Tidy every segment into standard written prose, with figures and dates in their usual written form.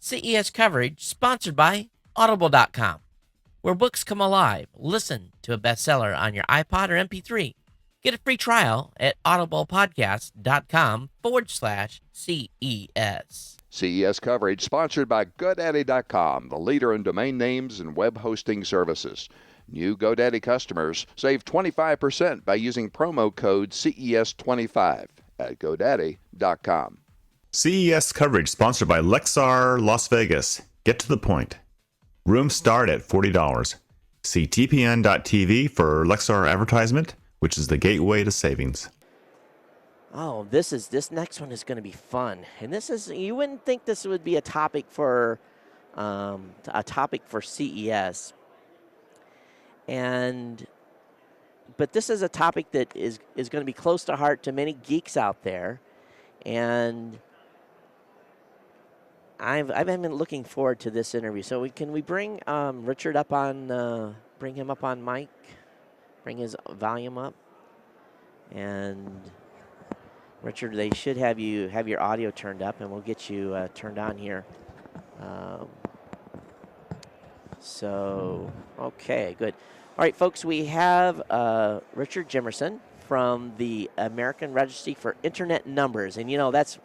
CES coverage sponsored by Audible.com, where books come alive. Listen to a bestseller on your iPod or MP3. Get a free trial at audiblepodcast.com/CES. CES coverage sponsored by GoDaddy.com, the leader in domain names and web hosting services. New GoDaddy customers save 25% by using promo code CES25 at GoDaddy.com. CES coverage sponsored by Lexar Las Vegas. Get to the point. Rooms start at $40. See tpn.tv for Lexar advertisement, which is the gateway to savings. Oh, this next one is going to be fun, and you wouldn't think this would be a topic for CES, but this is a topic that is going to be close to heart to many geeks out there, and I've been looking forward to this interview. So can we bring Richard up on bring him up on mic, bring his volume up, and Richard, they should have your audio turned up, and we'll get you turned on here. Okay, good. All right, folks, we have Richard Jimerson from the American Registry for Internet Numbers, and that's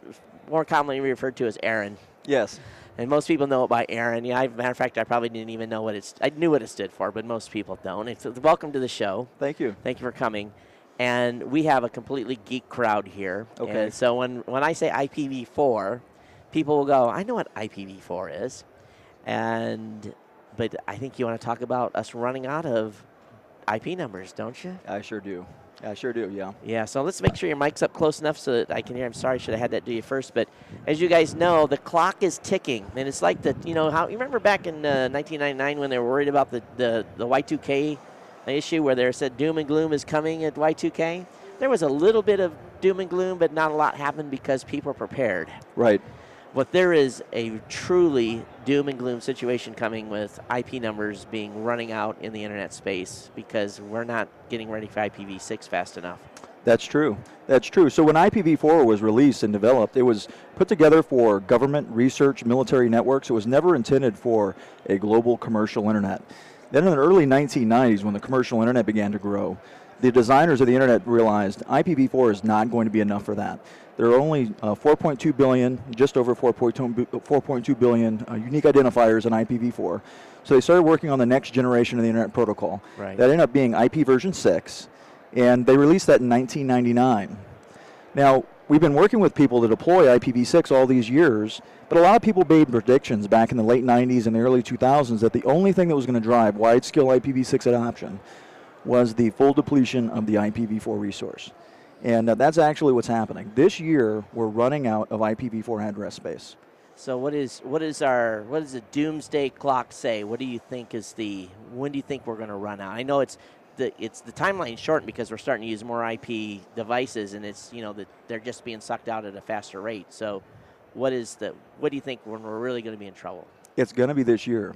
more commonly referred to as ARIN. Yes. And most people know it by ARIN. Yeah, matter of fact, I probably didn't even know I knew what it stood for, but most people don't. Welcome to the show. Thank you. Thank you for coming. And we have a completely geek crowd here. Okay. And so when I say IPV4, people will go, I know what IPV4 is. But I think you want to talk about us running out of IP numbers, don't you? I sure do, yeah. Yeah, so let's make sure your mic's up close enough so that I can hear. I'm sorry, I should have had that do you first. But as you guys know, the clock is ticking. And it's like how you remember back in 1999 when they were worried about the Y2K issue where they said doom and gloom is coming at Y2K? There was a little bit of doom and gloom, but not a lot happened because people are prepared. Right. But there is a truly doom and gloom situation coming with IP numbers running out in the internet space because we're not getting ready for IPv6 fast enough. That's true. So when IPv4 was released and developed, it was put together for government, research, military networks. It was never intended for a global commercial internet. Then in the early 1990s, when the commercial internet began to grow, the designers of the internet realized IPv4 is not going to be enough for that. There are only 4.2 billion, just over 4.2 billion unique identifiers in IPv4. So they started working on the next generation of the internet protocol. Right. That ended up being IP version 6, and they released that in 1999. Now, we've been working with people to deploy IPv6 all these years, but a lot of people made predictions back in the late 90s and the early 2000s that the only thing that was going to drive wide-scale IPv6 adoption was the full depletion of the IPv4 resource. And that's actually what's happening. This year, we're running out of IPv4 address space. So what does the doomsday clock say? What do you think when do you think we're going to run out? I know it's the timeline shortened because we're starting to use more IP devices, and it's that they're just being sucked out at a faster rate. So what do you think when we're really going to be in trouble? It's going to be this year.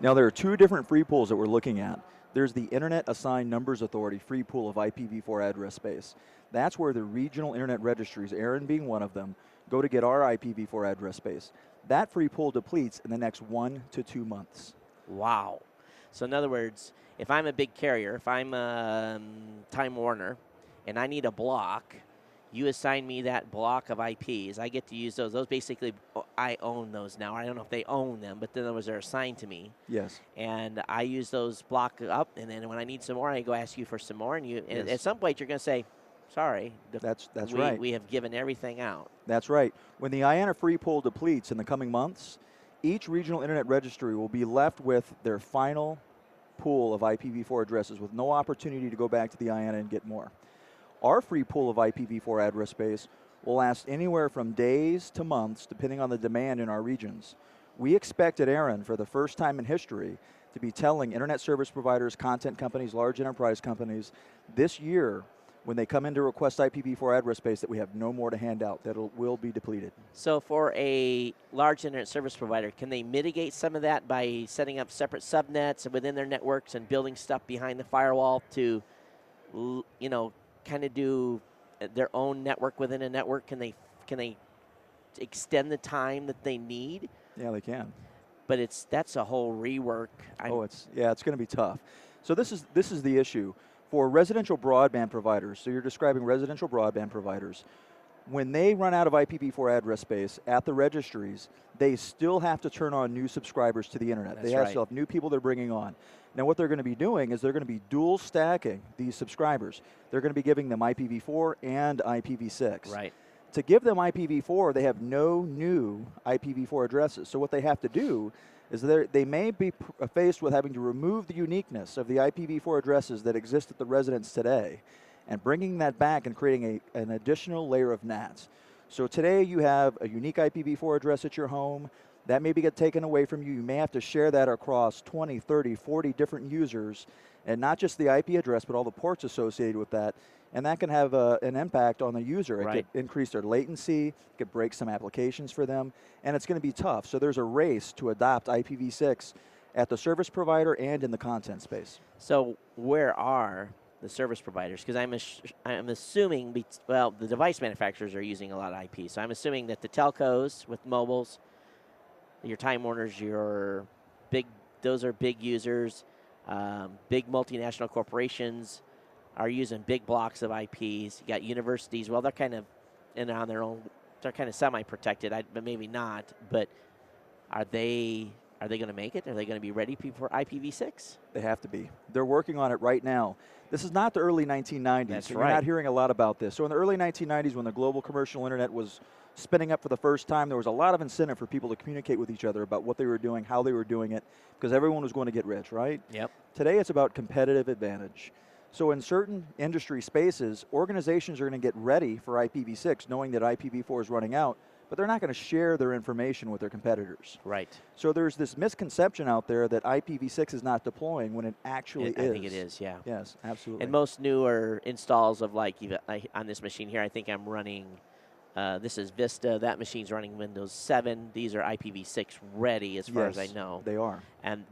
Now, there are two different free pools that we're looking at. There's the Internet Assigned Numbers Authority free pool of IPv4 address space. That's where the regional internet registries, ARIN being one of them, go to get our IPv4 address space. That free pool depletes in the next 1 to 2 months. Wow. So in other words, if I'm a big carrier, if I'm Time Warner, and I need a block, you assign me that block of IPs. I get to use those. Those basically, I own those now. I don't know if they own them, but in other words, they're assigned to me. Yes. And I use those block up, and then when I need some more, I go ask you for some more. And and at some point, you're going to say, sorry. That's right. We have given everything out. That's right. When the IANA free pool depletes in the coming months, each regional internet registry will be left with their final pool of IPv4 addresses with no opportunity to go back to the IANA and get more. Our free pool of IPv4 address space will last anywhere from days to months, depending on the demand in our regions. We expect at ARIN, for the first time in history, to be telling internet service providers, content companies, large enterprise companies this year, when they come in to request IPv4 address space, that we have no more to hand out, that it will be depleted. So for a large internet service provider, can they mitigate some of that by setting up separate subnets within their networks and building stuff behind the firewall to, kind of do their own network within a network? Can they extend the time that they need? Yeah, they can. But that's a whole rework. It's going to be tough. So this is the issue for residential broadband providers. So you're describing residential broadband providers. When they run out of IPv4 address space at the registries, they still have to turn on new subscribers to the internet. That's They right. still have new people they're bringing on. Now what they're going to be doing is they're going to be dual stacking these subscribers. They're going to be giving them IPv4 and IPv6. Right. To give them IPv4, they have no new IPv4 addresses. So what they have to do is they may be faced with having to remove the uniqueness of the IPv4 addresses that exist at the residence today and bringing that back and creating an additional layer of NATs. So today you have a unique IPv4 address at your home. That may get taken away from you. You may have to share that across 20, 30, 40 different users, and not just the IP address, but all the ports associated with that. And that can have an impact on the user. Right. It could increase their latency, it could break some applications for them, and it's going to be tough. So there's a race to adopt IPv6 at the service provider and in the content space. So where are the service providers? Because I'm assuming, the device manufacturers are using a lot of IP. So I'm assuming that the telcos with mobiles, your Time Warners, those are big users. Big multinational corporations are using big blocks of IPs. You got universities. Well, they're kind of on their own. They're kind of semi-protected, but maybe not. But are they going to make it? Are they going to be ready for IPv6? They have to be. They're working on it right now. This is not the early 1990s. That's so right. You're not hearing a lot about this. So in the early 1990s, when the global commercial internet was spinning up for the first time, there was a lot of incentive for people to communicate with each other about what they were doing, how they were doing it, because everyone was going to get rich, right? Yep. Today it's about competitive advantage. So in certain industry spaces, organizations are going to get ready for IPv6, knowing that IPv4 is running out, but they're not going to share their information with their competitors. Right. So there's this misconception out there that IPv6 is not deploying when it actually is. I think it is, yeah. Yes, absolutely. And most newer installs of on this machine here, I think I'm running, this is Vista. That machine's running Windows 7. These are IPv6 ready as far as I know. They are.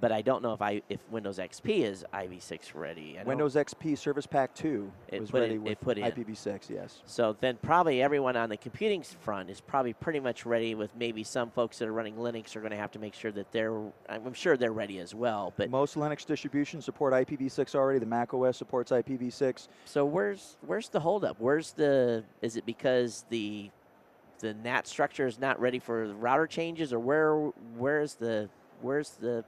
But I don't know if Windows XP is IPv6 ready. Windows XP Service Pack 2 was ready with IPv6, yes. So then probably everyone on the computing front is probably pretty much ready, with maybe some folks that are running Linux are going to have to make sure that I'm sure they're ready as well. But most Linux distributions support IPv6 already. The Mac OS supports IPv6. So where's the holdup? Is it because the NAT structure is not ready for the router changes, or where's the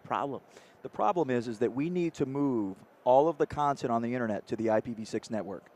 problem? The problem is that we need to move all of the content on the internet to the IPv6 network.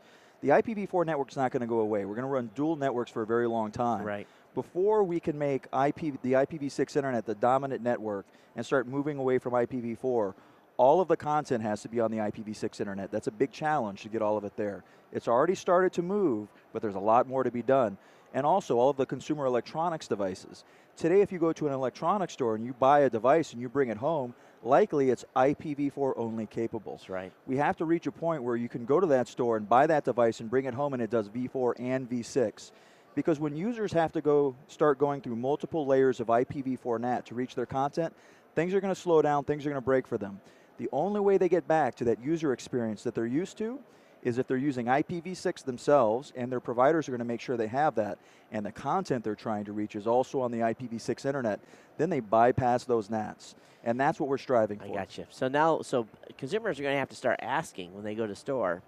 The IPv4 network's not going to go away. We're going to run dual networks for a very long time. Right. Before we can make the IPv6 internet the dominant network and start moving away from IPv4, all of the content has to be on the IPv6 internet. That's a big challenge to get all of it there. It's already started to move, but there's a lot more to be done. And also all of the consumer electronics devices. Today, if you go to an electronics store and you buy a device and you bring it home, likely it's IPv4 only capable. That's right. We have to reach a point where you can go to that store and buy that device and bring it home and it does V4 and V6. Because when users have to start going through multiple layers of IPv4 NAT to reach their content, things are going to slow down, things are going to break for them. The only way they get back to that user experience that they're used to is if they're using IPv6 themselves, and their providers are going to make sure they have that, and the content they're trying to reach is also on the IPv6 internet, then they bypass those NATs. And that's what we're striving for. I got you. So consumers are going to have to start asking when they go to store,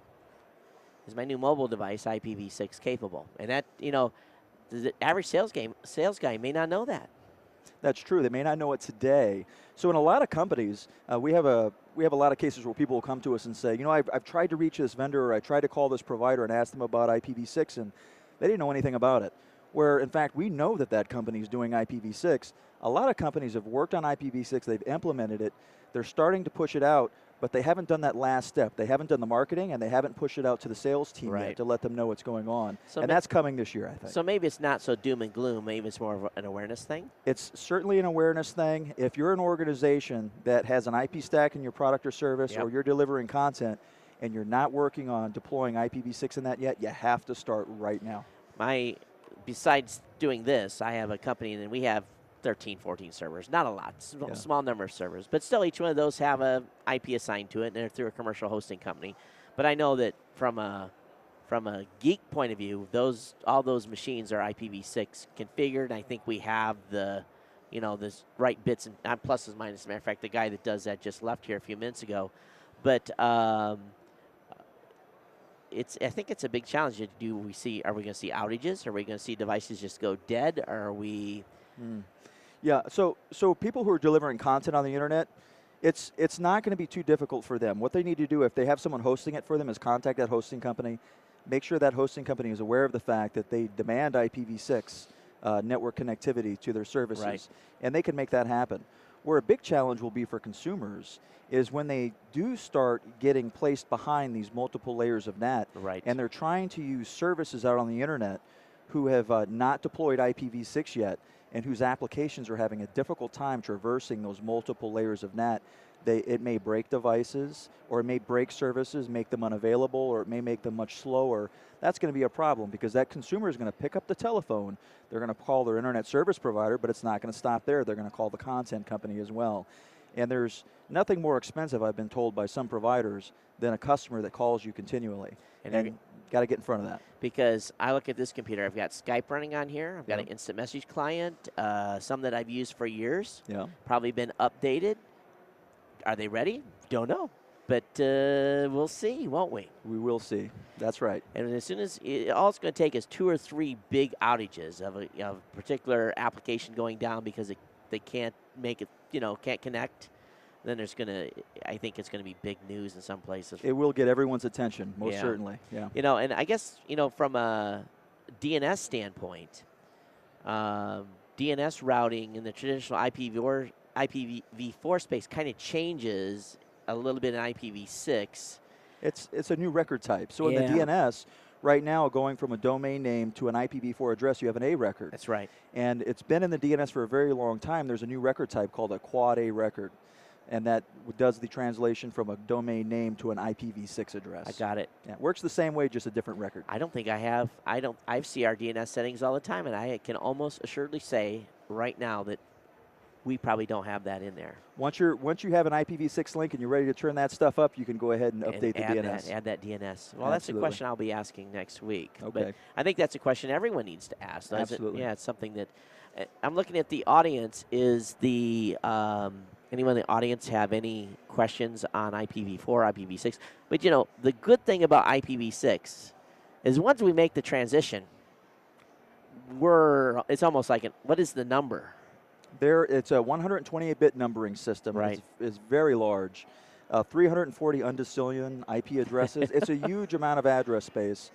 is my new mobile device IPv6 capable? And that, the average sales guy may not know that. That's true. They may not know it today. So in a lot of companies, we have a lot of cases where people will come to us and say, I've tried to reach this vendor, or I tried to call this provider and ask them about IPv6, and they didn't know anything about it. Where, in fact, we know that company is doing IPv6. A lot of companies have worked on IPv6. They've implemented it. They're starting to push it out, but they haven't done that last step. They haven't done the marketing, and they haven't pushed it out to the sales team yet to let them know what's going on. And that's coming this year, I think. So maybe it's not so doom and gloom. Maybe it's more of an awareness thing? It's certainly an awareness thing. If you're an organization that has an IP stack in your product or service, or you're delivering content, and you're not working on deploying IPv6 in that yet, you have to start right now. Besides doing this, I have a company, and we have 13, 14 servers. Not a lot, small number of servers. But still, each one of those have a IP assigned to it, and they're through a commercial hosting company. But I know that from a geek point of view, all those machines are IPv6 configured. I think we have the this right bits and pluses, minuses. As a matter of fact, the guy that does that just left here a few minutes ago. But I think it's a big challenge. Are we going to see outages? Are we going to see devices just go dead? Or are we? Yeah. So people who are delivering content on the internet, it's not going to be too difficult for them. What they need to do, if they have someone hosting it for them, is contact that hosting company. Make sure that hosting company is aware of the fact that they demand IPv6 network connectivity to their services, right. And they can make that happen. Where a big challenge will be for consumers is when they do start getting placed behind these multiple layers of NAT, right. and they're trying to use services out on the internet who have not deployed IPv6 yet, and whose applications are having a difficult time traversing those multiple layers of NAT. It may break devices, or it may break services, make them unavailable, or it may make them much slower. That's going to be a problem because that consumer is going to pick up the telephone. They're going to call their internet service provider, but it's not going to stop there. They're going to call the content company as well. And there's nothing more expensive, I've been told by some providers, than a customer that calls you continually. And got to get in front of that. Because I look at this computer, I've got Skype running on here. I've got an instant message client, some that I've used for years. Yeah. Probably been updated. Are they ready? Don't know. But we'll see, won't we? We will see. That's right. And as soon as all it's going to take is 2 or 3 big outages of a particular application going down because they can't make it, can't connect. Then I think it's going to be big news in some places. It will get everyone's attention, most certainly. Yeah. And I guess, from a DNS standpoint, DNS routing in the traditional IPV4 space kind of changes a little bit in IPv6. It's a new record type. So in the DNS, right now, going from a domain name to an IPv4 address, you have an A record. That's right. And it's been in the DNS for a very long time. There's a new record type called a quad A record. And that does the translation from a domain name to an IPv6 address. I got it. Yeah, works the same way, just a different record. I don't think I have. I see our DNS settings all the time, and I can almost assuredly say right now that we probably don't have that in there. Once you have an IPv6 link and you're ready to turn that stuff up, you can go ahead and update the DNS. Add that DNS. Well, that's a question I'll be asking next week. Okay. But I think that's a question everyone needs to ask. Absolutely. It's something that I'm looking at the audience. Is the anyone in the audience have any questions on IPv4, IPv6? But, the good thing about IPv6 is once we make the transition, it's almost like what is the number? It's a 128-bit numbering system. Right. It's very large. 340 undecillion IP addresses. It's a huge amount of address space.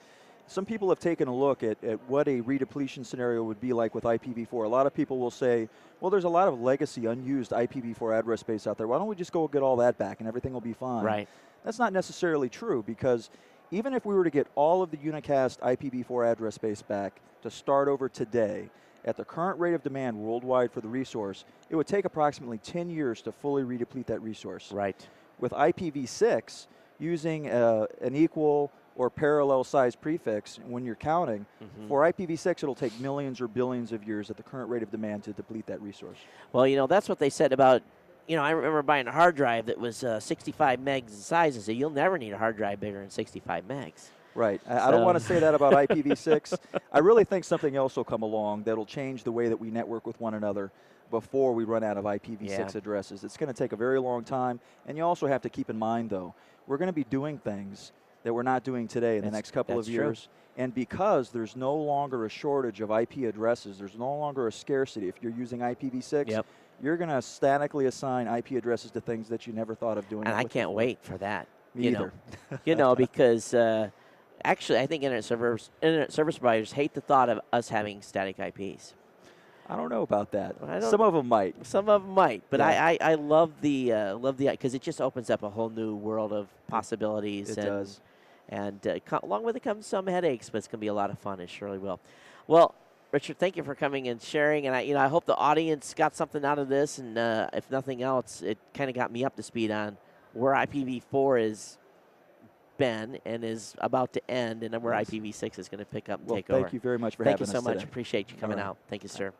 Some people have taken a look at what a redepletion scenario would be like with IPv4. A lot of people will say, well, there's a lot of legacy unused IPv4 address space out there. Why don't we just go get all that back and everything will be fine? Right. That's not necessarily true because even if we were to get all of the unicast IPv4 address space back to start over today, at the current rate of demand worldwide for the resource, it would take approximately 10 years to fully redeplete that resource. Right. With IPv6, using an equal or parallel size prefix, when you're counting, for IPv6, it'll take millions or billions of years at the current rate of demand to deplete that resource. Well, that's what they said about, I remember buying a hard drive that was 65 megs in size and said, you'll never need a hard drive bigger than 65 megs. Right. I don't want to say that about IPv6. I really think something else will come along that'll change the way that we network with one another before we run out of IPv6 addresses. It's going to take a very long time. And you also have to keep in mind, though, we're going to be doing things that we're not doing today in the next couple of years. True. And because there's no longer a shortage of IP addresses, there's no longer a scarcity. If you're using IPv6, you're going to statically assign IP addresses to things that you never thought of doing. And I can't wait for that. Me either. Because actually, I think internet service providers hate the thought of us having static IPs. I don't know about that. Some of them might. Some of them might, but I love the because it just opens up a whole new world of possibilities. It does. And along with it comes some headaches, but it's going to be a lot of fun. It surely will. Well, Richard, thank you for coming and sharing. And I hope the audience got something out of this. And if nothing else, it kind of got me up to speed on where IPv4 is been and is about to end, and where IPv6 is going to pick up and take over. Thank you very much for having us. Thank you so much. Today. Appreciate you coming out. Thank you, sir.